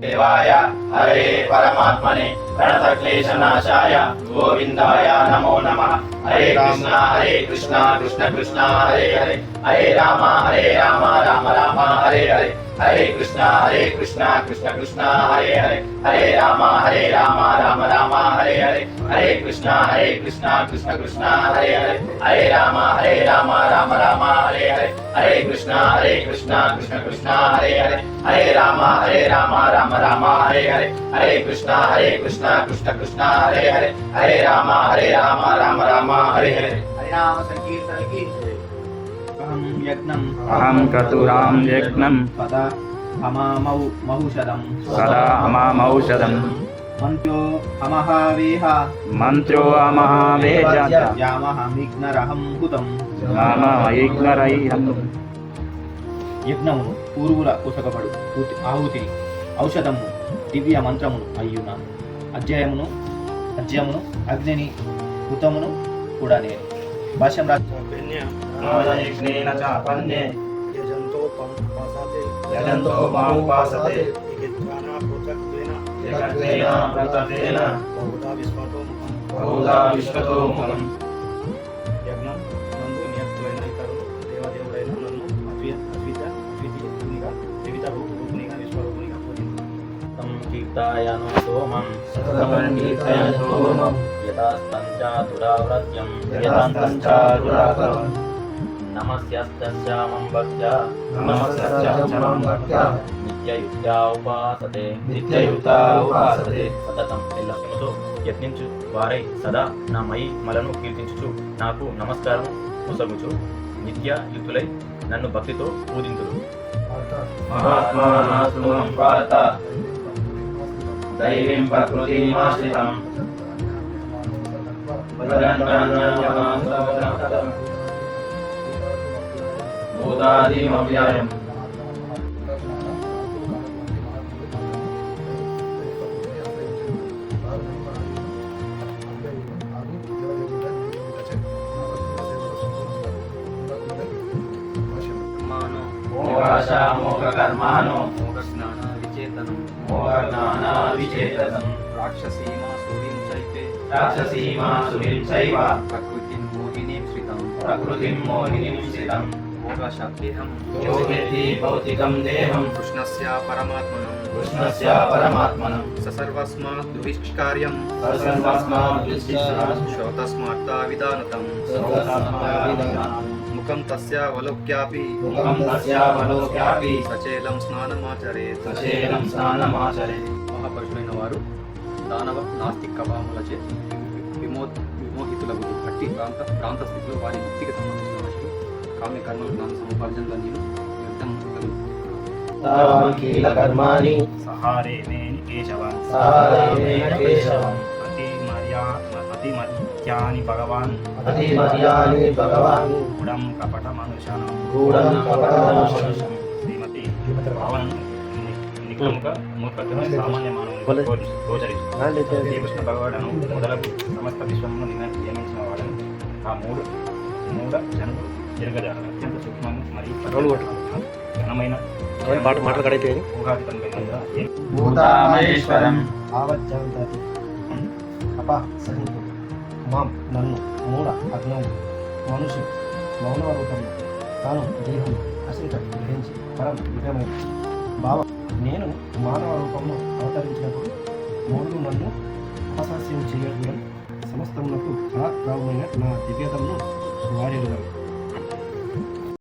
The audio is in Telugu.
देवाय हरे परमात्मने प्रणतक्लेशनाशाय गोविन्दाय नमो नमः। हरे कृष्ण कृष्ण कृष्ण हरे हरे, हरे राम राम राम हरे हरे, हरे कृष्ण कृष्ण कृष्ण हरे हरे, हरे राम राम राम हरे हरे, हरे कृष्ण कृष्ण कृष्ण हरे हरे, हरे राम राम राम हरे हरे, हरे कृष्ण कृष्ण कृष्ण हरे हरे, हरे राम राम राम हरे हरे, हरे कृष्ण कृष्ण कृष्ण हरे हरे, हरे राम राम राम हरे हरे। हरिनाम संकीर्तन की अहं कतुरां यज्ञं सदा अमामौषधं मन्त्रो अमहावेह मंत्रो अमहावेज यामहमिग्नरहं हुतं मामयिग्नरैहं యజ్ఞమును పూర్వుల ఉసగబడు ఆహుతిని ఔషధమును దివ్య మంత్రమును అయ్యున అధ్యాయమును అగ్నిని హుతమును కూడా నేను భాష్యం सोमं यथास्तञ्चातुराव्रत्यं नमस्यस्तस्यामं भक्त्या नित्ययुक्ता उपासते సతతం ఎల్లప్పుడూ యత్నించు వారై సదా నా మయి మలను కీర్తించుచు నాకు నమస్కారం ముసగుచు నిత్య యుక్తులై నన్ను భక్తితో పూజింతురు. दैवीं प्रकृतिमाश्रितं भूतादिमव्ययम् मोक्षकर्माणो मोहज्ञानाविचेतनं राक्षसीमासुरीं चैव प्रकृतिं मोहिनीं श्रितं योगेति भौतिकं देहं कृष्णस्य परमात्मनं सर्वस्मात् दुष्कार्यं श्रोतस्मात्ताविदानतं मुखं तस्यावलोक्यापि సచేలం స్నానమాచరేత్. మహాపరుషులైన వారు దానవ నాస్తిక భావములచే విమోహితులకు అట్టి ప్రాంత స్థితిలో వారి ముక్తికి సంబంధించిన వస్తు కామ్య కర్మలు జ్ఞాన సముపార్జనల నేను వ్యర్థం కర్మాణి సహారే మేని కేశవం అతిమర్యాని భగవాన్ గూఢం కపట మనుషానం శ్రీమతి భావన నిఖిలముగా మూర్ఖత్వం సామాన్య మానవుని గోచరిస్తుంది. శ్రీకృష్ణ భగవాడును మొదలగు సమస్త విశ్వమును నియమించిన వాడను ఆ మూడు జనులు తిరగజారు అత్యంత సూక్ష్మము మరియు ఘనమైన భూతామేశ్వరం మాం నన్ను మూఢ అగ్నము మనుషు మౌన రూపంలో తాను దేహం అసంట గ్రహించి పరం విధమైన భావ నేను మానవ రూపంలో అవతరించినప్పుడు మూడు నన్ను అపహాస్యం చేయడం సమస్తమునకు ప్రాప్తమైన నా దివ్యతను వాడేరుగారు.